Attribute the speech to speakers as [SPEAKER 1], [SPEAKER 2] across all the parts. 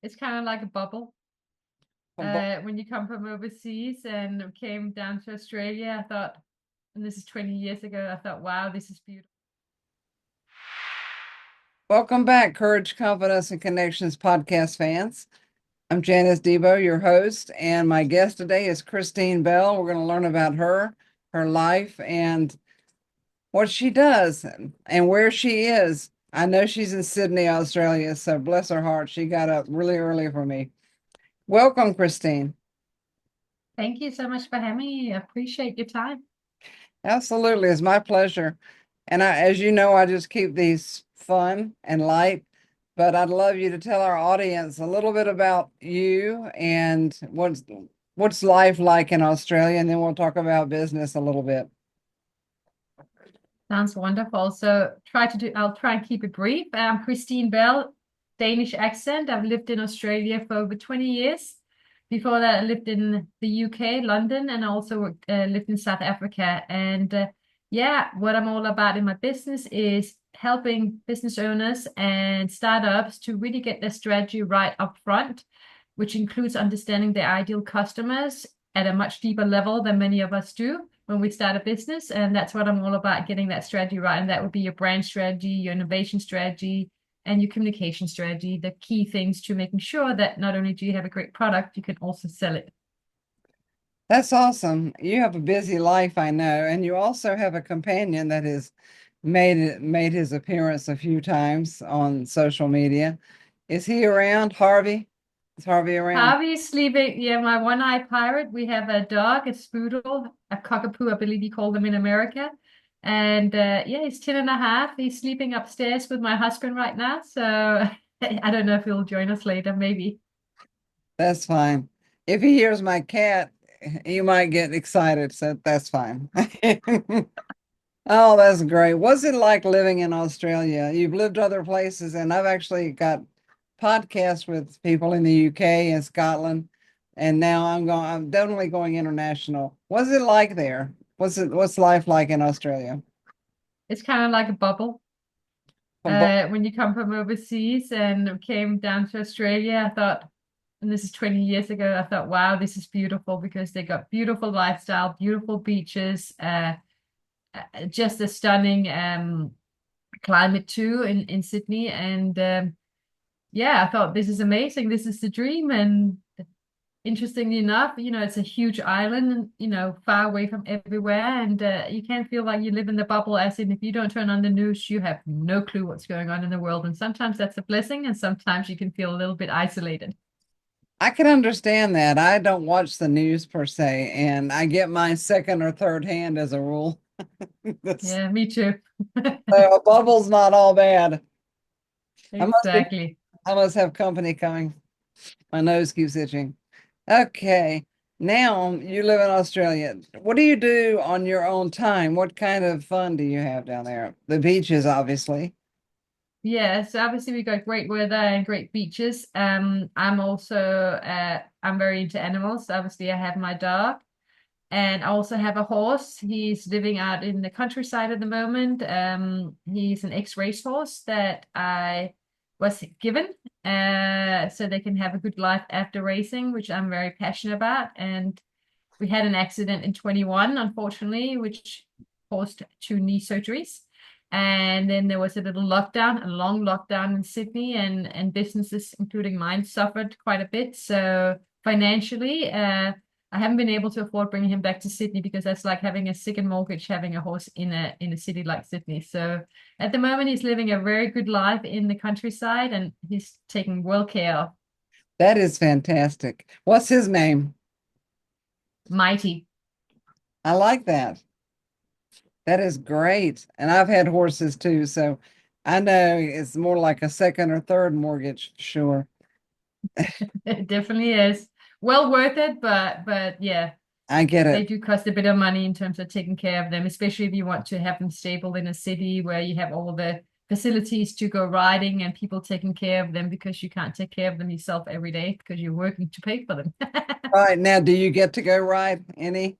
[SPEAKER 1] It's kind of like a bubble.
[SPEAKER 2] Well,
[SPEAKER 1] When you come from overseas and came down to Australia, I thought, and this is 20 years ago, I thought, wow, this is beautiful.
[SPEAKER 2] welcome back, Courage, Confidence, and Connections podcast fans. I'm Janice Debo, your host, and my guest today is Kristine Bell. We're going to learn about her life, and what she does and where she is. I know she's in Sydney, Australia, so bless her heart, she got up really early for me. Welcome, Kristine.
[SPEAKER 1] Thank you so much for having me. I appreciate your time.
[SPEAKER 2] Absolutely, it's my pleasure. And as you know, I just keep these fun and light, but I'd love you to tell our audience a little bit about you and what's life like in Australia, and then we'll talk about business a little bit.
[SPEAKER 1] Sounds wonderful. So I'll try and keep it brief. I'm Kristine Bell, Danish accent. I've lived in Australia for over 20 years. Before that, I lived in the UK, London, and I also lived in South Africa. And yeah, what I'm all about in my business is helping business owners and startups to really get their strategy right up front, which includes understanding their ideal customers at a much deeper level than many of us do when we start a business. And that's what I'm all about, getting that strategy right. And that would be your brand strategy, your innovation strategy, and your communication strategy, the key things to making sure that not only do you have a great product, you can also sell it.
[SPEAKER 2] That's awesome. You have a busy life, I know, and you also have a companion that has made his appearance a few times on social media. Is he around, Harvey? Is Harvey around?
[SPEAKER 1] Harvey's sleeping. Yeah, my one-eyed pirate. We have a dog, a spoodle, a cockapoo, I believe you call them in America. And yeah, he's 10 and a half. He's sleeping upstairs with my husband right now. So I don't know if he'll join us later, maybe.
[SPEAKER 2] That's fine. If he hears my cat, he might get excited, so that's fine. Oh, that's great. What's it like living in Australia? You've lived other places, and I've actually got podcasts with people in the UK and Scotland, and now I'm definitely going international. What's it like there? What's life like in Australia?
[SPEAKER 1] It's kind of like a bubble.
[SPEAKER 2] From both
[SPEAKER 1] When you come from overseas and came down to Australia, I thought, and this is 20 years ago, I thought, wow, this is beautiful because they got beautiful lifestyle, beautiful beaches, just a stunning climate too in Sydney. And yeah, I thought this is amazing. This is the dream. And interestingly enough, it's a huge island, far away from everywhere. And you can feel like you live in the bubble, as in if you don't turn on the news, you have no clue what's going on in the world. And sometimes that's a blessing, and sometimes you can feel a little bit isolated.
[SPEAKER 2] I can understand that. I don't watch the news per se, and I get my second or third hand as a rule. That's,
[SPEAKER 1] Yeah, me too.
[SPEAKER 2] a bubble's not all bad. I must be,
[SPEAKER 1] Exactly.
[SPEAKER 2] I must have company coming. My nose keeps itching. Okay. Now you live in Australia. What do you do on your own time? What kind of fun do you have down there? The beaches, obviously.
[SPEAKER 1] Yeah, so obviously we got great weather and great beaches. I'm very into animals. Obviously, I have my dog, and I also have a horse. He's living out in the countryside at the moment. He's an ex-racehorse that I was given, so they can have a good life after racing, which I'm very passionate about. And we had an accident in 21, unfortunately, which caused 2 knee surgeries. And then there was a little lockdown, a long lockdown in Sydney, and businesses, including mine, suffered quite a bit. So financially, I haven't been able to afford bringing him back to Sydney because that's like having a second mortgage, having a horse in a city like Sydney. So at the moment, he's living a very good life in the countryside, and he's taken well care of.
[SPEAKER 2] That is fantastic. What's his name?
[SPEAKER 1] Mighty.
[SPEAKER 2] I like that. That is great. And I've had horses too, so I know it's more like a second or third mortgage, sure.
[SPEAKER 1] It definitely is well worth it, but yeah,
[SPEAKER 2] I get
[SPEAKER 1] they
[SPEAKER 2] it.
[SPEAKER 1] do cost a bit of money in terms of taking care of them, especially if you want to have them stable in a city where you have all the facilities to go riding and people taking care of them because you can't take care of them yourself every day because you're working to pay for them.
[SPEAKER 2] All right, now do you get to go ride any?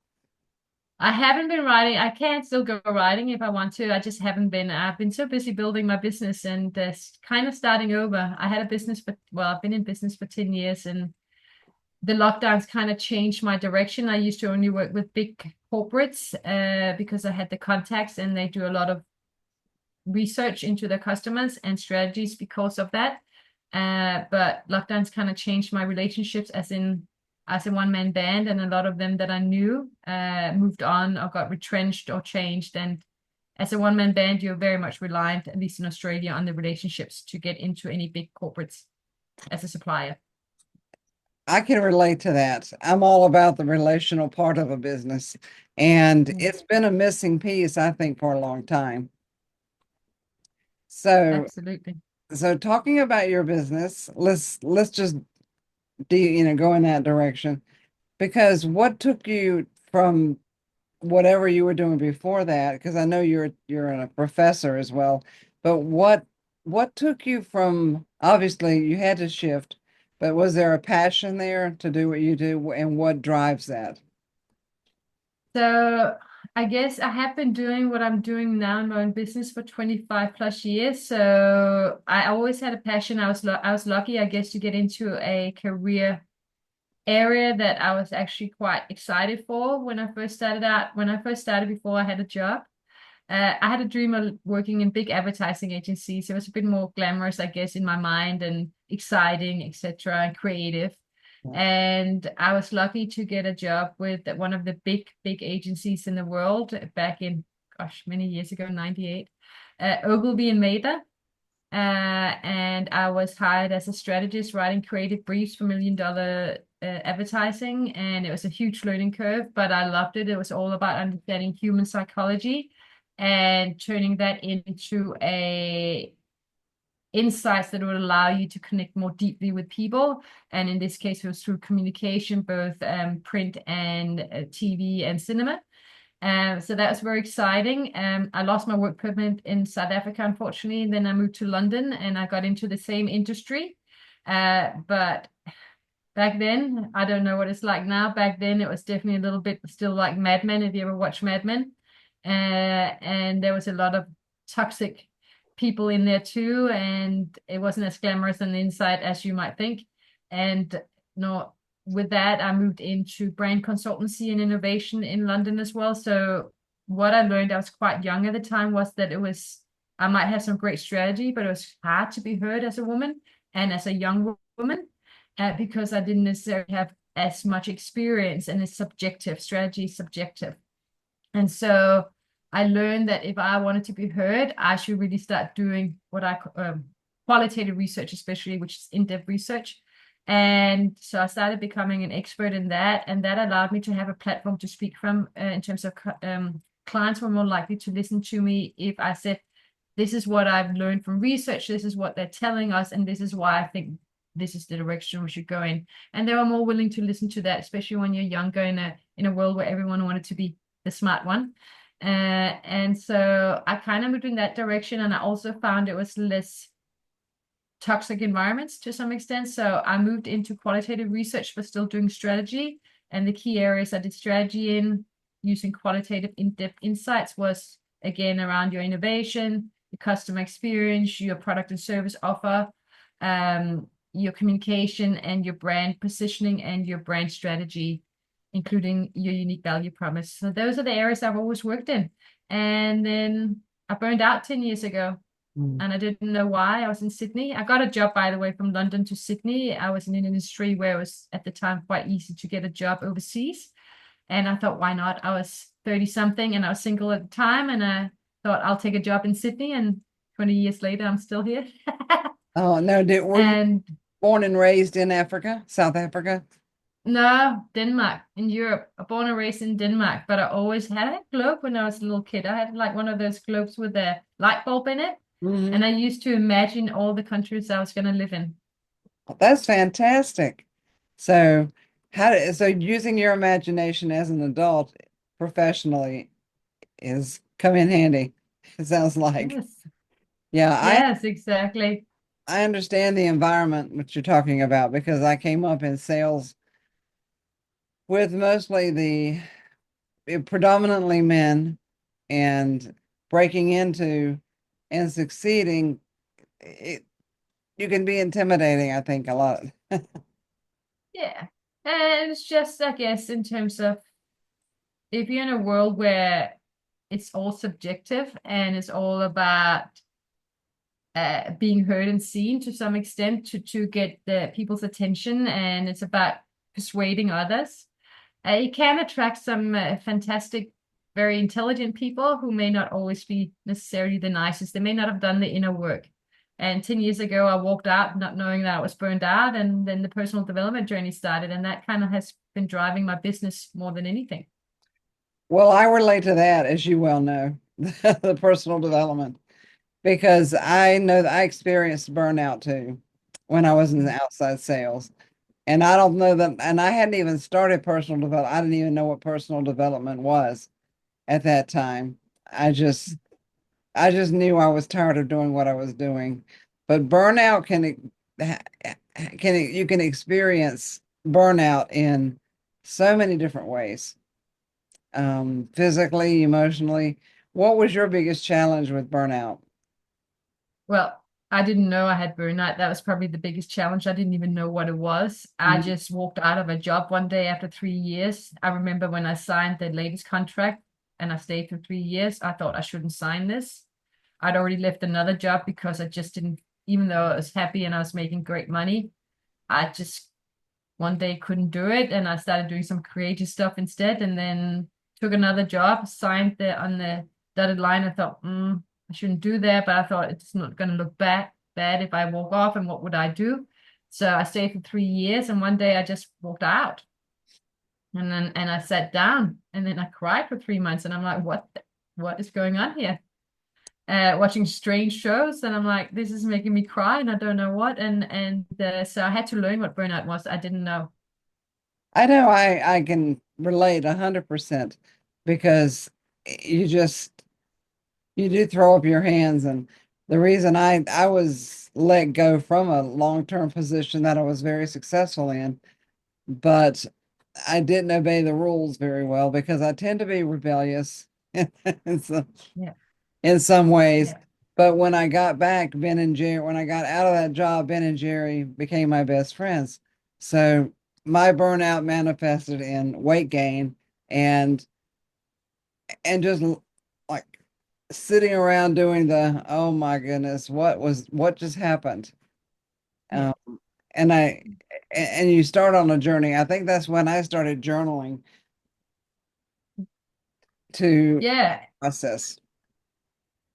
[SPEAKER 1] I haven't been writing. I can still go writing if I want to. I just haven't been. I've been so busy building my business and kind of starting over. I had a business, but well, I've been in business for 10 years and the lockdowns kind of changed my direction. I used to only work with big corporates because I had the contacts and they do a lot of research into their customers and strategies because of that. But lockdowns kind of changed my relationships as a one-man band, and a lot of them that I knew moved on or got retrenched or changed. And as a one-man band, you're very much reliant, at least in Australia, on the relationships to get into any big corporates as a supplier.
[SPEAKER 2] I can relate to that. I'm all about the relational part of a business, and
[SPEAKER 1] Mm,
[SPEAKER 2] it's been a missing piece, I think, for a long time. So,
[SPEAKER 1] absolutely.
[SPEAKER 2] so talking about your business, let's just go in that direction because what took you from whatever you were doing before that, because I know you're a professor as well, but what took you from obviously you had to shift, but was there a passion there to do what you do and what drives that?
[SPEAKER 1] So I guess I have been doing what I'm doing now in my own business for 25 plus years. So I always had a passion. I was lucky, I guess, to get into a career area that I was actually quite excited for when I first started out. When I first started before I had a job, I had a dream of working in big advertising agencies. It was a bit more glamorous, I guess, in my mind and exciting, etc., and creative. And I was lucky to get a job with one of the big agencies in the world back in, gosh, many years ago, 98, Ogilvy and Mather. And I was hired as a strategist writing creative briefs for $1 million advertising. And it was a huge learning curve, but I loved it. It was all about understanding human psychology and turning that into a insights that would allow you to connect more deeply with people. And in this case, it was through communication, both print and TV and cinema. So that was very exciting. I lost my work permit in South Africa, unfortunately, and then I moved to London and I got into the same industry. But back then, I don't know what it's like now. Back then, it was definitely a little bit still like Mad Men, if you ever watch Mad Men. And there was a lot of toxic people in there too, and it wasn't as glamorous on the inside as you might think. And no, with that, I moved into brand consultancy and innovation in London as well. So what I learned, I was quite young at the time, was that I might have some great strategy, but it was hard to be heard as a woman and as a young woman because I didn't necessarily have as much experience, and it's subjective. Strategy is subjective. And so I learned that if I wanted to be heard, I should really start doing what I qualitative research, especially, which is in-depth research. And so I started becoming an expert in that, and that allowed me to have a platform to speak from in terms of clients were more likely to listen to me if I said, this is what I've learned from research, this is what they're telling us, and this is why I think this is the direction we should go in. And they were more willing to listen to that, especially when you're younger in a world where everyone wanted to be the smart one. And so I kind of moved in that direction, and I also found it was less toxic environments to some extent. So I moved into qualitative research, but still doing strategy. And the key areas I did strategy in using qualitative in-depth insights was again around your innovation, your customer experience, your product and service offer, your communication and your brand positioning and your brand strategy, including your unique value promise. So those are the areas I've always worked in. And then I burned out 10 years ago
[SPEAKER 2] Mm.
[SPEAKER 1] and I didn't know why. I was in Sydney. I got a job, by the way, from London to Sydney. I was in an industry where it was at the time quite easy to get a job overseas. And I thought, why not? I was 30 something and I was single at the time. And I thought I'll take a job in Sydney. And 20 years later, I'm still here.
[SPEAKER 2] Oh, no, were you
[SPEAKER 1] And
[SPEAKER 2] born and raised in Africa, South Africa?
[SPEAKER 1] no, Denmark, in Europe. I born and raised in Denmark, but I always had a globe when I was a little kid. I had like one of those globes with a light bulb in it.
[SPEAKER 2] Hmm.
[SPEAKER 1] And I used to imagine all the countries I was going to live in.
[SPEAKER 2] That's fantastic. So, so using your imagination as an adult professionally is come in handy. It sounds like.
[SPEAKER 1] Yes.
[SPEAKER 2] Yeah,
[SPEAKER 1] Yes, exactly.
[SPEAKER 2] I understand the environment which you're talking about because I came up in sales with mostly predominantly men, and breaking into and succeeding, it, you can be intimidating, I think, a lot.
[SPEAKER 1] Yeah. And it's just, I guess, in terms of if you're in a world where it's all subjective and it's all about being heard and seen to some extent to get the people's attention, and it's about persuading others. It can attract some fantastic, very intelligent people who may not always be necessarily the nicest. They may not have done the inner work. And 10 years ago, I walked out not knowing that I was burned out, and then the personal development journey started, and that kind of has been driving my business more than anything.
[SPEAKER 2] Well, I relate to that, as you well know, the personal development, because I know that I experienced burnout too when I was in the outside sales. And I don't know that, and I hadn't even started personal development. I didn't even know what personal development was at that time. I just I just knew I was tired of doing what I was doing. But burnout you can experience burnout in so many different ways, physically, emotionally. What was your biggest challenge with burnout?
[SPEAKER 1] Well, I didn't know I had burnout. That was probably the biggest challenge. I didn't even know what it was. I
[SPEAKER 2] Mhm.
[SPEAKER 1] just walked out of a job one day after 3 years. I remember when I signed the latest contract and I stayed for 3 years, I thought I shouldn't sign this. I'd already left another job because I just didn't, even though I was happy and I was making great money, I just one day couldn't do it. And I started doing some creative stuff instead, and then took another job, signed the on the dotted line. I thought, I shouldn't do that, but I thought it's not going to look bad if I walk off, and what would I do? So I stayed for 3 years, and one day I just walked out, and I sat down, and then I cried for 3 months, and I'm like, what is going on here? Watching strange shows, and I'm like, this is making me cry, and I don't know what. And so I had to learn what burnout was. I didn't know.
[SPEAKER 2] I know I can relate 100% because you just you do throw up your hands. And the reason I was let go from a long-term position that I was very successful in, but I didn't obey the rules very well because I tend to be rebellious in some,
[SPEAKER 1] Yeah,
[SPEAKER 2] in some ways.
[SPEAKER 1] yeah.
[SPEAKER 2] But when I got back, Ben and Jerry, when I got out of that job, Ben and Jerry became my best friends. So my burnout manifested in weight gain and just like sitting around doing the, oh my goodness, what just happened?
[SPEAKER 1] Yeah.
[SPEAKER 2] Um, and you start on a journey. I think that's when I started journaling to
[SPEAKER 1] Yeah,
[SPEAKER 2] process.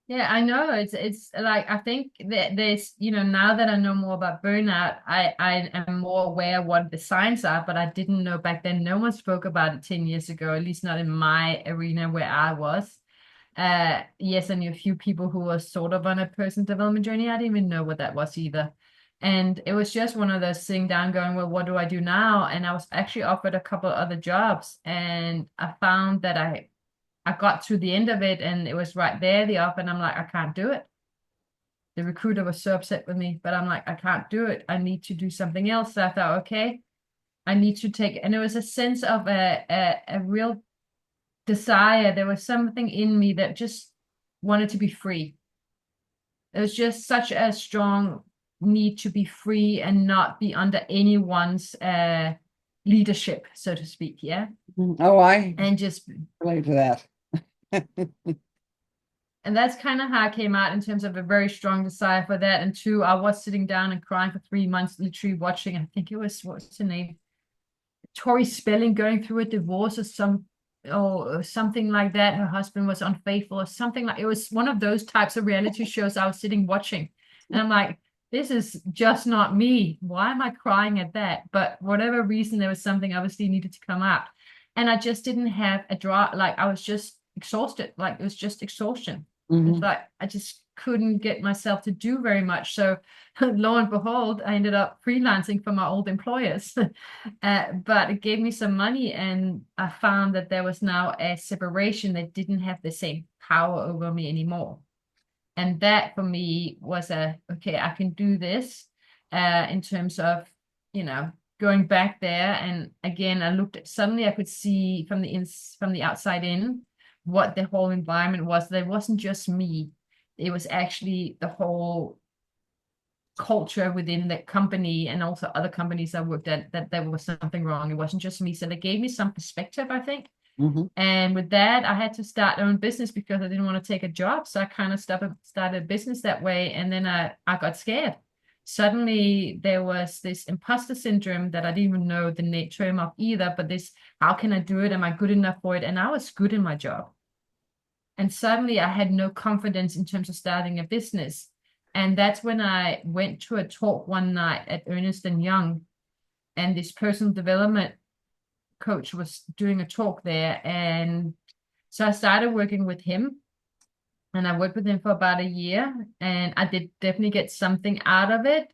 [SPEAKER 1] yeah, I know. It's like I think that there's, now that I know more about burnout, I am more aware what the signs are, but I didn't know back then. No one spoke about it 10 years ago, at least not in my arena where I was. Yes, I knew a few people who were sort of on a personal development journey. I didn't even know what that was either. And it was just one of those sitting down going, well, what do I do now? And I was actually offered a couple of other jobs, and I found that I got to the end of it, and it was right there, the offer, and I'm like, I can't do it. The recruiter was so upset with me, but I'm like, I can't do it. I need to do something else. So I thought, okay, I need to take, and it was a sense of a real desire. There was something in me that just wanted to be free. It was just such a strong need to be free and not be under anyone's leadership, so to speak. Yeah.
[SPEAKER 2] Oh, I
[SPEAKER 1] And just
[SPEAKER 2] relate to that.
[SPEAKER 1] And that's kind of how I came out in terms of a very strong desire for that. And two, I was sitting down and crying for 3 months, literally watching, I think it was, what's her name? Tori Spelling going through a divorce or something like that. Her husband was unfaithful or something like it was one of those types of reality shows I was sitting watching. And I'm like, this is just not me. Why am I crying at that? But whatever reason, there was something obviously needed to come out. And I just didn't have a draw, like I was just exhausted. Like it was just exhaustion. It's
[SPEAKER 2] Mhm.
[SPEAKER 1] like I just couldn't get myself to do very much. So lo and behold, I ended up freelancing for my old employers. But it gave me some money, and I found that there was now a separation that didn't have the same power over me anymore. And that for me was okay, I can do this in terms of, you know, going back there, and again, I looked at, suddenly I could see from from the outside in what the whole environment was. There wasn't just me. It was actually the whole culture within the company and also other companies I worked at, that there was something wrong. It wasn't just me. So they gave me some perspective, I think.
[SPEAKER 2] Hmm.
[SPEAKER 1] And with that, I had to start my own business because I didn't want to take a job. So I kind of started a business that way. And then I got scared. Suddenly there was this imposter syndrome that I didn't even know the term of either, but this, how can I do it? Am I good enough for it? And I was good in my job. And suddenly I had no confidence in terms of starting a business. And that's when I went to a talk one night at Ernest and Young, and this personal development coach was doing a talk there. And so I started working with him, and I worked with him for about a year, and I did definitely get something out of it.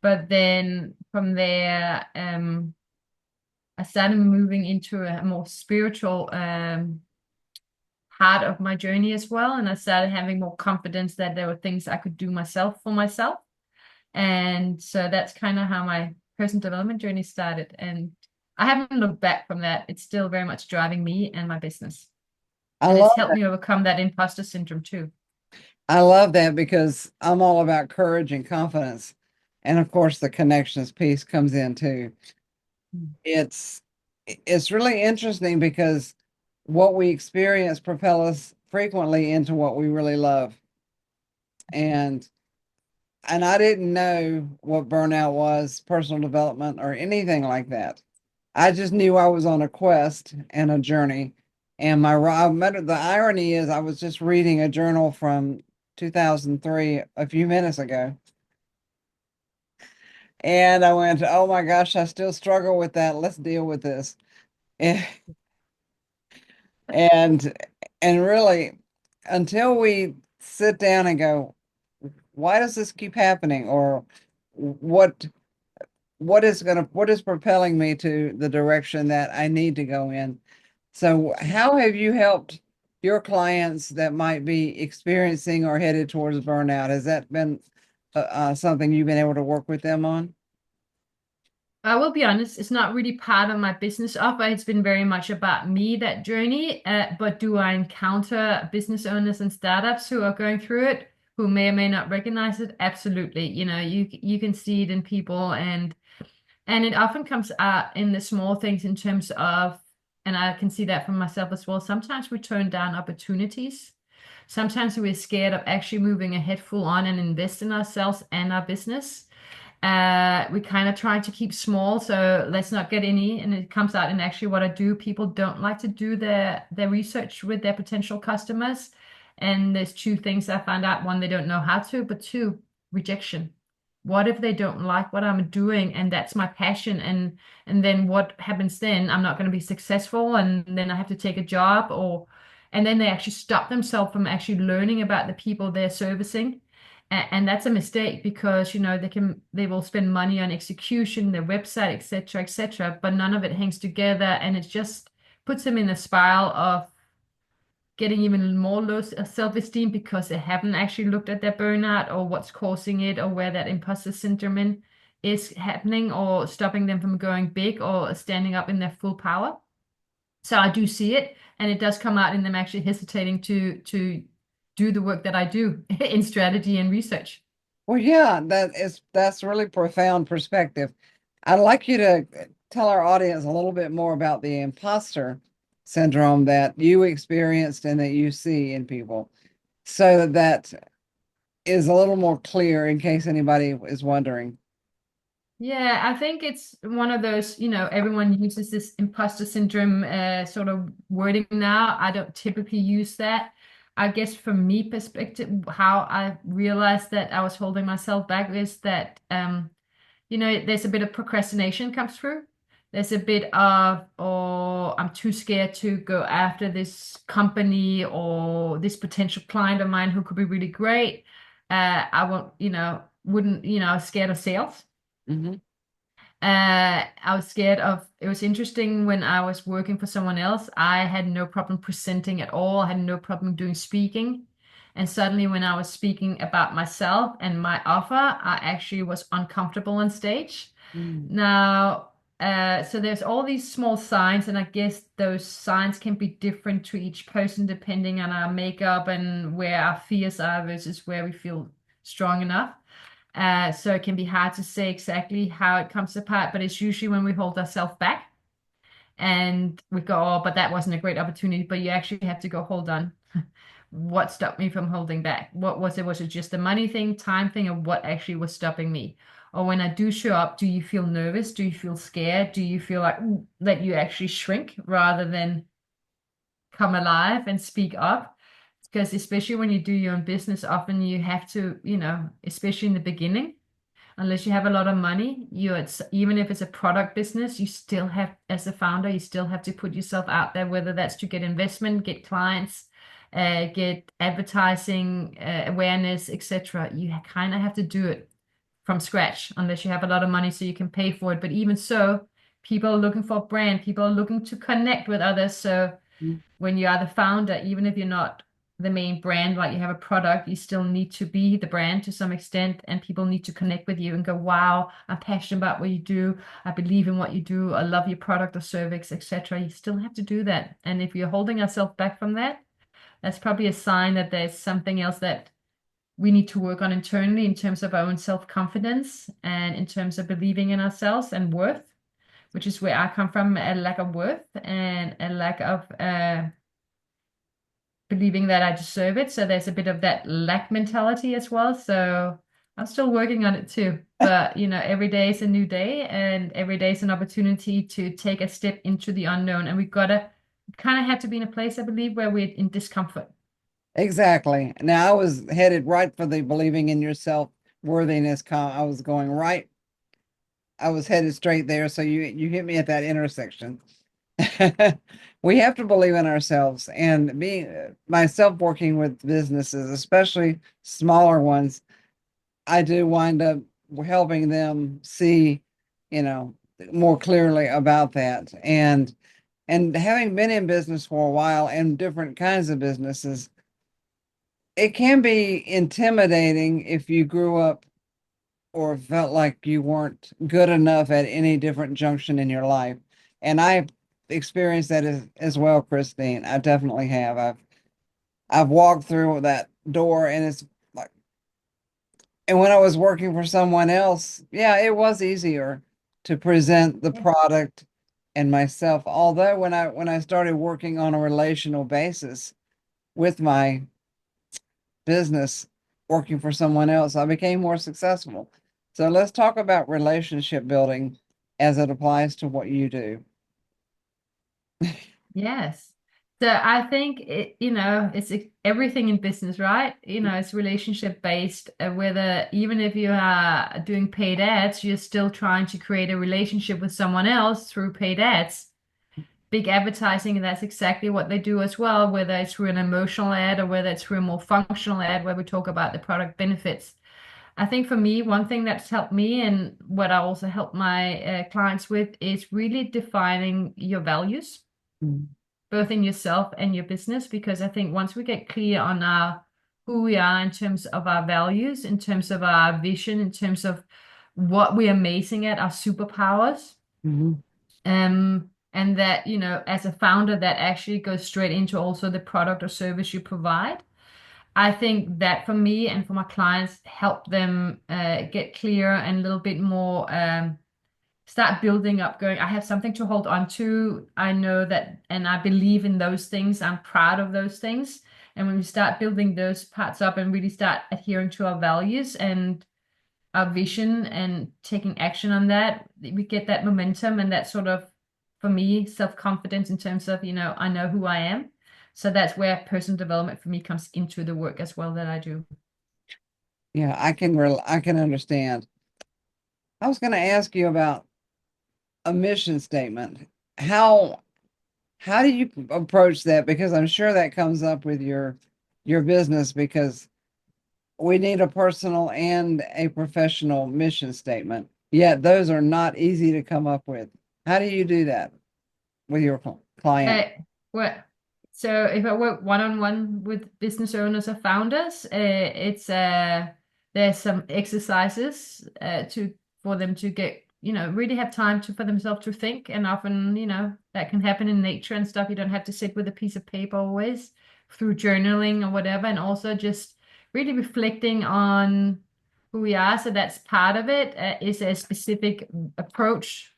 [SPEAKER 1] But then from there, I started moving into a more spiritual part of my journey as well. And I started having more confidence that there were things I could do myself for myself. And so that's kind of how my personal development journey started. And I haven't looked back from that. It's still very much driving me and my business.
[SPEAKER 2] I
[SPEAKER 1] And
[SPEAKER 2] love
[SPEAKER 1] it's helped me overcome that imposter syndrome too.
[SPEAKER 2] I love that because I'm all about courage and confidence. And of course the connections piece comes in too.
[SPEAKER 1] Mm.
[SPEAKER 2] It's it's really interesting because what we experience propel us frequently into what we really love. And I didn't know what burnout was, personal development, or anything like that. I just knew I was on a quest and a journey. And the irony is I was just reading a journal from 2003 a few minutes ago. And I went, oh my gosh, I still struggle with that. Let's deal with this. And and, and really, until we sit down and go, why does this keep happening? Or what what is propelling me to the direction that I need to go in? So how have you helped your clients that might be experiencing or headed towards burnout? Has that been something you've been able to work with them on?
[SPEAKER 1] I will be honest, it's not really part of my business offer. It's been very much about me, that journey. But do I encounter business owners and startups who are going through it, who may or may not recognize it? Absolutely. You can see it in people, and it often comes out in the small things in terms of, and I can see that from myself as well. Sometimes we turn down opportunities. Sometimes we're scared of actually moving ahead full on and invest in ourselves and our business. We kind of try to keep small, so let's not get any. And it comes out in actually what I do. People don't like to do their research with their potential customers. And there's two things I found out. One, they don't know how to, but two, rejection. What if they don't like what I'm doing and that's my passion? And then what happens then? I'm not going to be successful, and then I have to take a job, or and then they actually stop themselves from actually learning about the people they're servicing. And that's a mistake, because they will spend money on execution, their website, etc., etc., but none of it hangs together, and it just puts them in a spiral of getting even more low self-esteem because they haven't actually looked at their burnout or what's causing it, or where that imposter syndrome is happening, or stopping them from going big or standing up in their full power. So I do see it, and it does come out in them actually hesitating to do the work that I do in strategy and research.
[SPEAKER 2] Well, yeah, that's really profound perspective. I'd like you to tell our audience a little bit more about the imposter syndrome that you experienced and that you see in people, so that that is a little more clear in case anybody is wondering.
[SPEAKER 1] Yeah, I think it's one of those, everyone uses this imposter syndrome sort of wording now. I don't typically use that. I guess from me perspective, how I realized that I was holding myself back is that there's a bit of procrastination comes through. There's a bit of, oh, I'm too scared to go after this company or this potential client of mine who could be really great. I won't, wouldn't, I was scared of sales.
[SPEAKER 2] Hmm.
[SPEAKER 1] I was scared of, it was interesting when I was working for someone else, I had no problem presenting at all. I had no problem doing speaking. And suddenly when I was speaking about myself and my offer, I actually was uncomfortable on stage.
[SPEAKER 2] Mm.
[SPEAKER 1] Now, So there's all these small signs, and I guess those signs can be different to each person depending on our makeup and where our fears are versus where we feel strong enough. So it can be hard to say exactly how it comes apart, but it's usually when we hold ourselves back and we go, oh, but that wasn't a great opportunity. But you actually have to go, hold on. What stopped me from holding back? What was it? Was it just a money thing, time thing, or what actually was stopping me? Or when I do show up, do you feel nervous? Do you feel scared? Do you feel like that you actually shrink rather than come alive and speak up? Because especially when you do your own business, often you have to, especially in the beginning, unless you have a lot of money, even if it's a product business, you still have, as a founder, you still have to put yourself out there, whether that's to get investment, get clients, get advertising, awareness, etc. You kind of have to do it from scratch, unless you have a lot of money so you can pay for it. But even so, people are looking for a brand, people are looking to connect with others. So when you are the founder, even if you're not the main brand, like you have a product, you still need to be the brand to some extent, and people need to connect with you and go, wow, I'm passionate about what you do. I believe in what you do. I love your product or service, etc. You still have to do that. And if you're holding ourselves back from that, that's probably a sign that there's something else that we need to work on internally in terms of our own self-confidence and in terms of believing in ourselves and worth, which is where I come from, a lack of worth and a lack of believing that I deserve it. So there's a bit of that lack mentality as well. So I'm still working on it too. But every day is a new day, and every day is an opportunity to take a step into the unknown. And we've got to kind of have to be in a place, I believe, where we're in discomfort.
[SPEAKER 2] Exactly. Now I was headed right for the believing in yourself worthiness. I was going right. I was headed straight there. So you hit me at that intersection. We have to believe in ourselves, and being myself working with businesses, especially smaller ones, I do wind up helping them see, you know, more clearly about that. And having been in business for a while and different kinds of businesses, it can be intimidating if you grew up or felt like you weren't good enough at any different junction in your life. And I experienced that as well, Kristine. I definitely have. I've walked through that door, and it's like, and when I was working for someone else, yeah, it was easier to present the
[SPEAKER 1] Yeah.
[SPEAKER 2] product and myself. Although when I started working on a relational basis with my business, working for someone else, I became more successful. So let's talk about relationship building as it applies to what you do.
[SPEAKER 1] Yes. So I think everything in business, right? It's relationship based, whether even if you are doing paid ads, you're still trying to create a relationship with someone else through paid ads. Big advertising, and that's exactly what they do as well, whether it's through an emotional ad or whether it's through a more functional ad where we talk about the product benefits. I think for me, one thing that's helped me and what I also help my clients with is really defining your values
[SPEAKER 2] Mm.
[SPEAKER 1] both in yourself and your business, because I think once we get clear on our who we are in terms of our values, in terms of our vision, in terms of what we're amazing at, our superpowers,
[SPEAKER 2] Mhm.
[SPEAKER 1] and that, as a founder, that actually goes straight into also the product or service you provide. I think that for me and for my clients, help them get clear and a little bit more start building up, going, I have something to hold on to. I know that, and I believe in those things. I'm proud of those things. And when we start building those parts up and really start adhering to our values and our vision and taking action on that, we get that momentum and that sort of, for me, self-confidence in terms of, I know who I am. So that's where personal development for me comes into the work as well that I do.
[SPEAKER 2] Yeah, I can understand. I was going to ask you about a mission statement. How how do you approach that? Because I'm sure that comes up with your business, because we need a personal and a professional mission statement. Yet those are not easy to come up with. How do you do that with your
[SPEAKER 1] Uh,
[SPEAKER 2] client?
[SPEAKER 1] well, so if I work one-on-one with business owners or founders, it's there's some exercises to for them to get really have time for themselves to think. And often, that can happen in nature and stuff. You don't have to sit with a piece of paper always, through journaling or whatever. And also just really reflecting on who we are. So that's part of it, is a specific approach.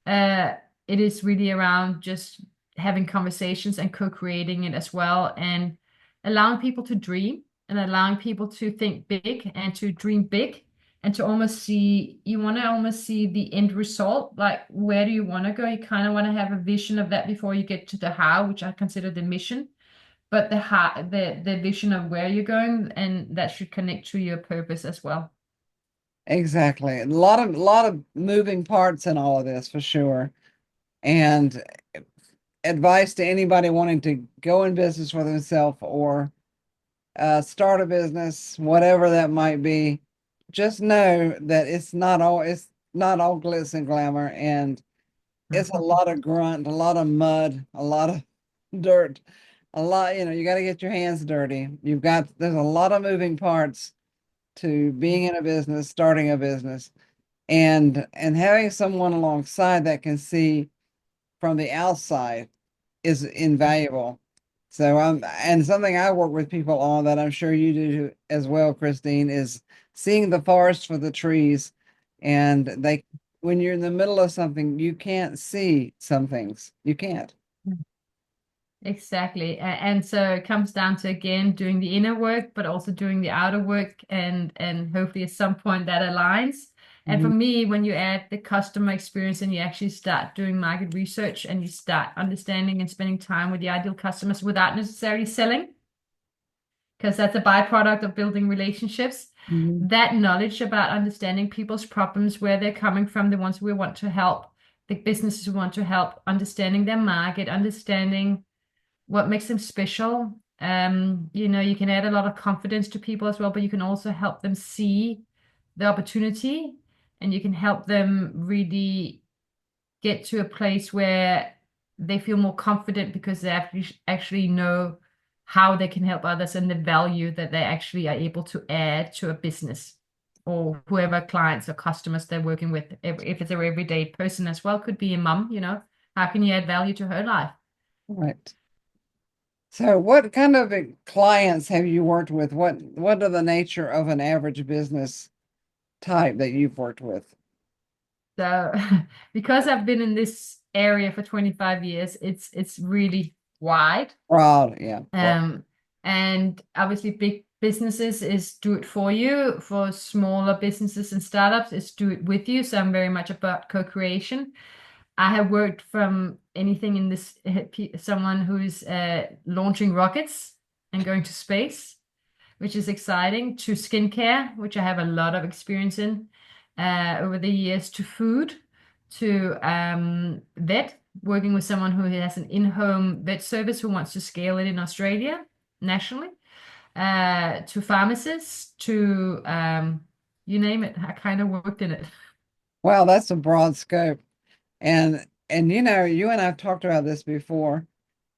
[SPEAKER 1] uh, it is really around just having conversations and co-creating it as well, and allowing people to dream, and allowing people to think big and to dream big, and to almost see, you want to almost see the end result. Like, where do you want to go? You kind of want to have a vision of that before you get to the how, which I consider the mission. But the how, the vision of where you're going, and that should connect to your purpose as well.
[SPEAKER 2] Exactly. A lot of moving parts in all of this for sure. And advice to anybody wanting to go in business for themselves or start a business, whatever that might be, just know that it's not all glitz and glamour, and it's a lot of grunt, a lot of mud, a lot of dirt, a lot, you got to get your hands dirty. There's a lot of moving parts to being in a business, starting a business, and having someone alongside that can see from the outside is invaluable. So and something I work with people on that I'm sure you do as well, Kristine, is seeing the forest for the trees. And when you're in the middle of something, you can't see some things. You can't.
[SPEAKER 1] Exactly. And so it comes down to, again, doing the inner work, but also doing the outer work, and hopefully at some point that aligns. And for
[SPEAKER 2] Mhm.
[SPEAKER 1] me, when you add the customer experience and you actually start doing market research and you start understanding and spending time with the ideal customers without necessarily selling, because that's a byproduct of building relationships,
[SPEAKER 2] Mhm.
[SPEAKER 1] that knowledge about understanding people's problems, where they're coming from, the ones we want to help, the businesses we want to help, understanding their market, understanding what makes them special. You can add a lot of confidence to people as well, but you can also help them see the opportunity, and you can help them really get to a place where they feel more confident because they actually know how they can help others, and the value that they actually are able to add to a business, or whoever clients or customers they're working with. If it's an everyday person as well, could be a mum, how can you add value to her life?
[SPEAKER 2] Right. So what kind of clients have you worked with? What are the nature of an average business type that you've worked with?
[SPEAKER 1] So because I've been in this area for 25 years, it's really wide.
[SPEAKER 2] Broad, yeah, broad.
[SPEAKER 1] Um, and obviously big businesses is do it for you. For smaller businesses and startups, is do it with you. So I'm very much about co-creation. I have worked from anything in this, someone who's launching rockets and going to space, which is exciting, to skincare, which I have a lot of experience in over the years, to food, to vet, working with someone who has an in-home vet service who wants to scale it in Australia nationally, to pharmacists, to you name it. I kind of worked in it.
[SPEAKER 2] Wow, that's a broad scope. And you and I've talked about this before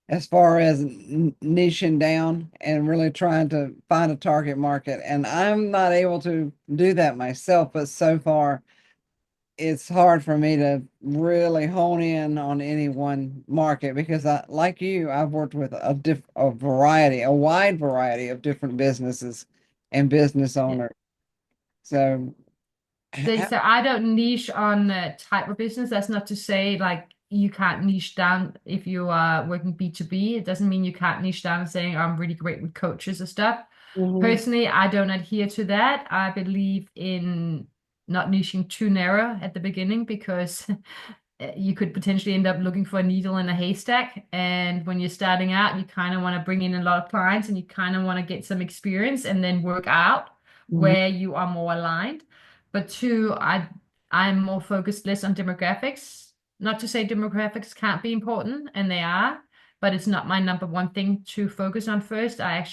[SPEAKER 2] as far as niching down and really trying to find a target market. And I'm not able to do that myself, but so far it's hard for me to really hone in on any one market because like you, I've worked with a wide variety of different businesses and business
[SPEAKER 1] Yeah.
[SPEAKER 2] owners. So,
[SPEAKER 1] So I don't niche on type of business. That's not to say like you can't niche down if you are working B2B. It doesn't mean you can't niche down and saying, I'm really great with coaches or stuff.
[SPEAKER 2] mhm,
[SPEAKER 1] Personally, I don't adhere to that. I believe in not niching too narrow at the beginning, because you could potentially end up looking for a needle in a haystack. And when you're starting out, you kind of want to bring in a lot of clients, and you kind of want to get some experience and then work out
[SPEAKER 2] mhm,
[SPEAKER 1] where you are more aligned. But two, I'm more focused less on demographics. Not to say demographics can't be important, and they are, but it's not my number one thing to focus on first. I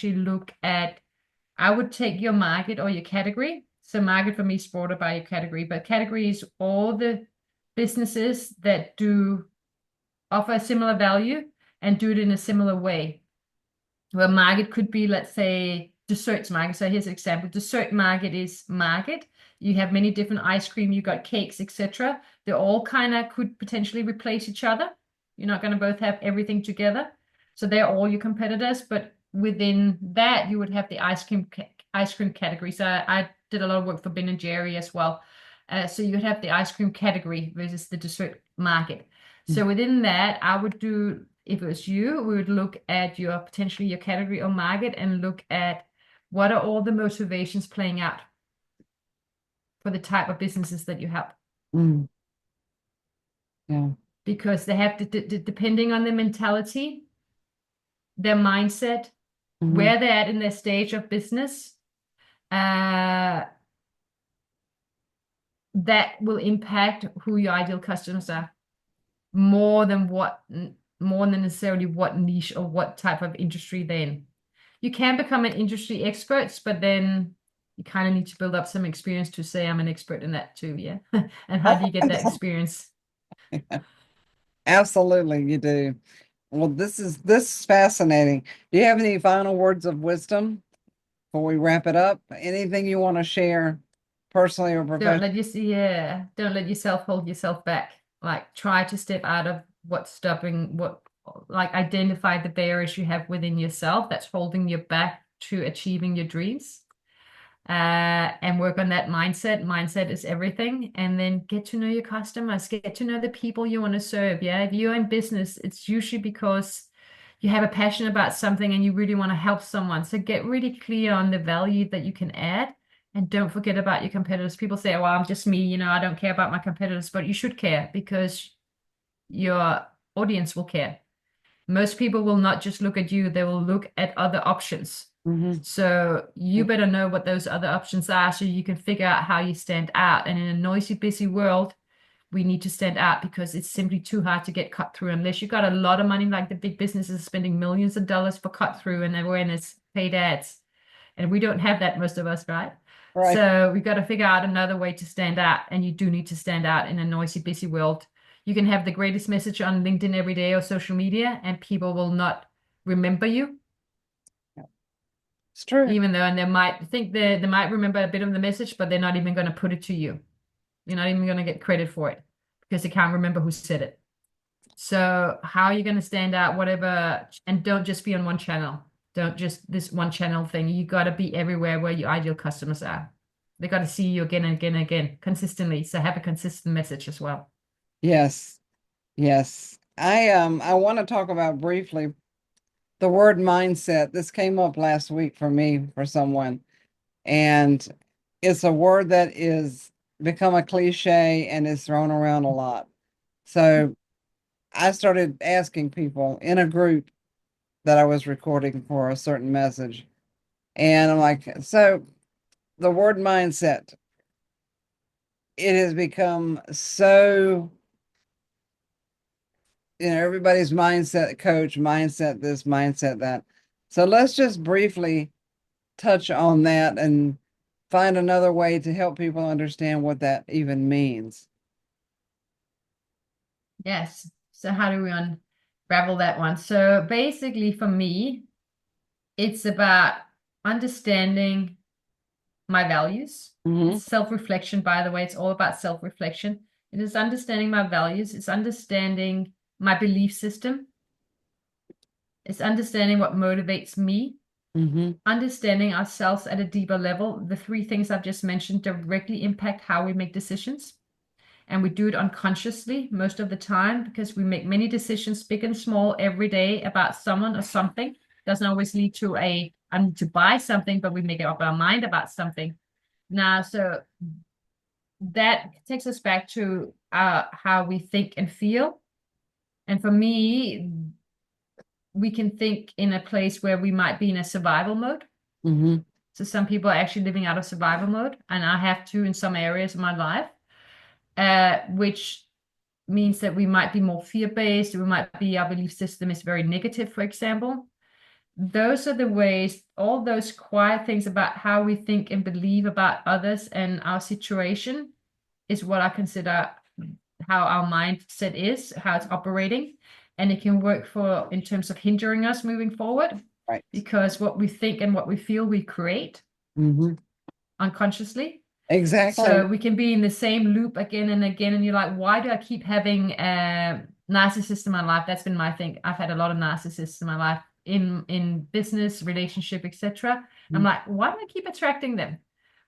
[SPEAKER 1] would take your market or your category. So market for me is broader by your category, but category is all the businesses that do offer a similar value and do it in a similar way. Well, market could be, let's say, desserts market. So here's an example. Dessert market is market. You have many different ice cream, you got cakes, etc. They all kind of could potentially replace each other. You're not going to both have everything together. So they're all your competitors, but within that you would have the ice cream category. So I did a lot of work for Ben and Jerry as well. So you'd have the ice cream category versus the dessert market. So within that, I would do, if it was you, we would look at your potentially your category or market and look at what are all the motivations playing out for the type of businesses that you help.
[SPEAKER 2] Mm. Yeah.
[SPEAKER 1] Because they have to, depending on their mentality, their mindset,
[SPEAKER 2] Mm-hmm.
[SPEAKER 1] where they're at in their stage of business, that will impact who your ideal customers are more than necessarily what niche or what type of industry they're in. You can become an industry expert, but then you kind of need to build up some experience to say I'm an expert in that too, yeah. And how do you get that experience?
[SPEAKER 2] Absolutely, you do. Well, this is fascinating. Do you have any final words of wisdom before we wrap it up? Anything you want to share personally or professionally?
[SPEAKER 1] Don't let yourself hold yourself back. Like try to step out of what's stopping, like identify the barriers you have within yourself that's holding you back to achieving your dreams. And work on that mindset. Mindset is everything. And then get to know your customers, get to know the people you want to serve. Yeah. If you're in business, it's usually because you have a passion about something and you really want to help someone. So get really clear on the value that you can add. And don't forget about your competitors. People say, well, I'm just me, I don't care about my competitors, but you should care because your audience will care. Most people will not just look at you, they will look at other options.
[SPEAKER 2] Mm-hmm.
[SPEAKER 1] So you better know what those other options are so you can figure out how you stand out. And in a noisy, busy world, we need to stand out because it's simply too hard to get cut through unless you've got a lot of money, like the big businesses spending millions of dollars for cut through and awareness, paid ads. And we don't have that, most of us, right?
[SPEAKER 2] Right.
[SPEAKER 1] So we've got to figure out another way to stand out. And you do need to stand out in a noisy, busy world. You can have the greatest message on LinkedIn every day or social media, and people will not remember you,
[SPEAKER 2] It's true.
[SPEAKER 1] even though, and they might think they might remember a bit of the message, but they're not even going to put it to you. You're not even going to get credit for it because they can't remember who said it. So how are you going to stand out, whatever, and don't just be on one channel. Don't just this one channel thing. You got to be everywhere where your ideal customers are. They got to see you again and again and again consistently. So have a consistent message as well.
[SPEAKER 2] Yes. Yes. I want to talk about briefly the word mindset. This came up last week for me, for someone, and it's a word that is become a cliche and is thrown around a lot. So I started asking people in a group that I was recording for a certain message. And I'm like, so the word mindset, it has become so, everybody's mindset coach, mindset this, mindset that. So let's just briefly touch on that and find another way to help people understand what that even means.
[SPEAKER 1] Yes. So how do we unravel that one? So basically for me, it's about understanding my values.
[SPEAKER 2] Mm-hmm.
[SPEAKER 1] It's self-reflection, by the way. It's all about self-reflection. It is understanding my values. It's understanding my belief system. It's understanding what motivates me.
[SPEAKER 2] Mm-hmm.
[SPEAKER 1] Understanding ourselves at a deeper level. The three things I've just mentioned directly impact how we make decisions. And we do it unconsciously most of the time because we make many decisions, big and small, every day about someone or something. Doesn't always lead to I need to buy something, but we make up our mind about something. Now, so that takes us back to how we think and feel. And for me, we can think in a place where we might be in a survival mode.
[SPEAKER 2] Mm-hmm.
[SPEAKER 1] So some people are actually living out of survival mode, and I have to in some areas of my life, which means that we might be more fear-based. We might be, our belief system is very negative, for example. Those are the ways, all those quiet things about how we think and believe about others and our situation is what I consider how our mindset is, how it's operating. And it can work in terms of hindering us moving forward,
[SPEAKER 2] Right.
[SPEAKER 1] because what we think and what we feel we create
[SPEAKER 2] Hmm.
[SPEAKER 1] unconsciously.
[SPEAKER 2] Exactly.
[SPEAKER 1] So we can be in the same loop again and again, and you're like, why do I keep having narcissists in my life? That's been my thing. I've had a lot of narcissists in my life, in business, relationship, etc. I'm
[SPEAKER 2] Mhm.
[SPEAKER 1] like, why do I keep attracting them?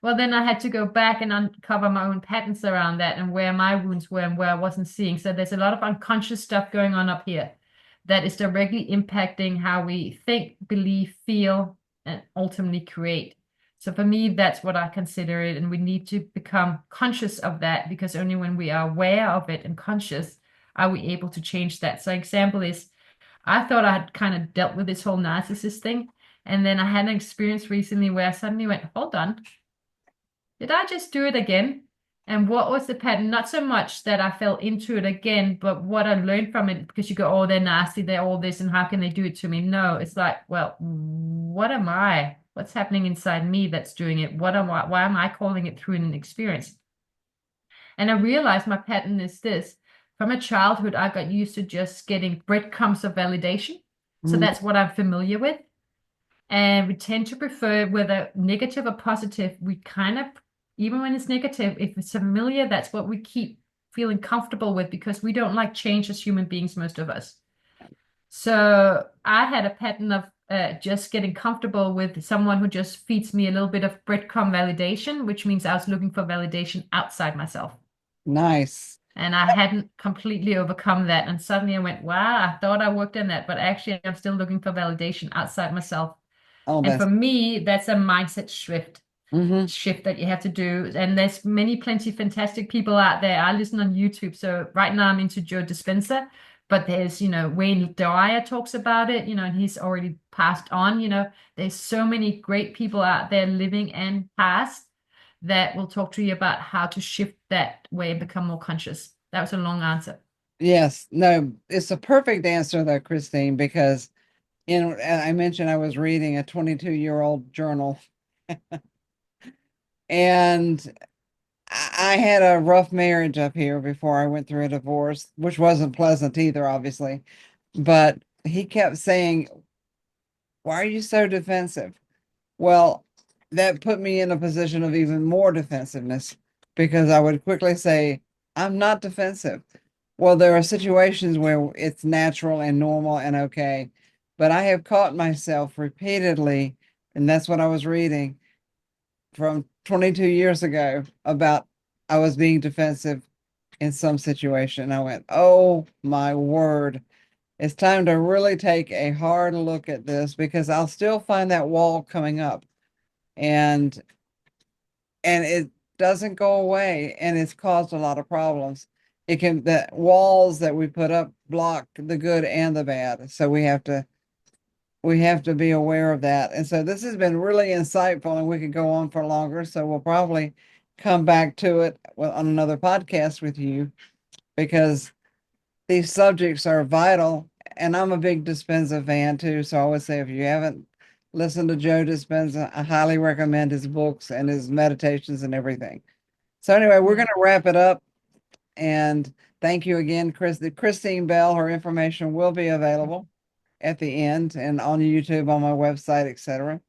[SPEAKER 1] Well, then I had to go back and uncover my own patterns around that and where my wounds were and where I wasn't seeing. So there's a lot of unconscious stuff going on up here that is directly impacting how we think, believe, feel, and ultimately create. So for me, that's what I consider it. And we need to become conscious of that, because only when we are aware of it and conscious are we able to change that. So example is, I thought I had kind of dealt with this whole narcissist thing. And then I had an experience recently where I suddenly went, hold on, did I just do it again? And what was the pattern? Not so much that I fell into it again, but what I learned from it, because you go, oh, they're nasty, they're all this, and how can they do it to me? No, it's like, well, what am I? What's happening inside me that's doing it? What am I? Why am I calling it through an experience? And I realized my pattern is this. From a childhood, I got used to just getting breadcrumbs of validation. So
[SPEAKER 2] Mhm.
[SPEAKER 1] that's what I'm familiar with. And we tend to prefer, whether negative or positive, we kind of, even when it's negative, if it's familiar, that's what we keep feeling comfortable with, because we don't like change as human beings, most of us. So I had a pattern of just getting comfortable with someone who just feeds me a little bit of breadcrumb validation, which means I was looking for validation outside myself.
[SPEAKER 2] Nice.
[SPEAKER 1] And I hadn't completely overcome that. And suddenly I went, wow, I thought I worked on that, but actually I'm still looking for validation outside myself.
[SPEAKER 2] Oh,
[SPEAKER 1] And for
[SPEAKER 2] that's.
[SPEAKER 1] me, that's a mindset
[SPEAKER 2] Hmm.
[SPEAKER 1] shift that you have to do. And there's plenty fantastic people out there. I listen on YouTube. So right now I'm into Joe Dispenza, but there's, Wayne Dyer talks about it, and he's already passed on. There's so many great people out there, living and past, that will talk to you about how to shift that way and become more conscious. That was a long answer.
[SPEAKER 2] Yes. No, it's a perfect answer though, Kristine, because I mentioned I was reading a 22-year-old journal, and I had a rough marriage up here before I went through a divorce, which wasn't pleasant either, obviously. But he kept saying, "Why are you so defensive?" Well, that put me in a position of even more defensiveness, because I would quickly say, "I'm not defensive." Well, there are situations where it's natural and normal and okay, but I have caught myself repeatedly, and that's what I was reading from 22 years ago about I was being defensive in some situation. I went, oh my word, it's time to really take a hard look at this, because I'll still find that wall coming up, and it doesn't go away, and it's caused a lot of problems. The walls that we put up block the good and the bad. So we have to be aware of that. And so this has been really insightful, and we could go on for longer. So we'll probably come back to it on another podcast with you, because these subjects are vital. And I'm a big Dispenza fan too. So I would say, if you haven't listened to Joe Dispenza, I highly recommend his books and his meditations and everything. So anyway, we're
[SPEAKER 1] Yeah.
[SPEAKER 2] going to wrap it up. And thank you again, Kristine Bell. Her information will be available at the end and on YouTube, on my website, etc.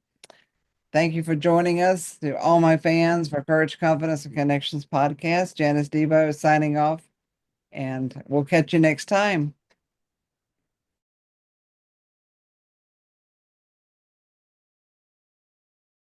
[SPEAKER 2] Thank you for joining us. To all my fans for Courage, Confidence, and Connections podcast, Janice Debo is signing off, and we'll catch you next time.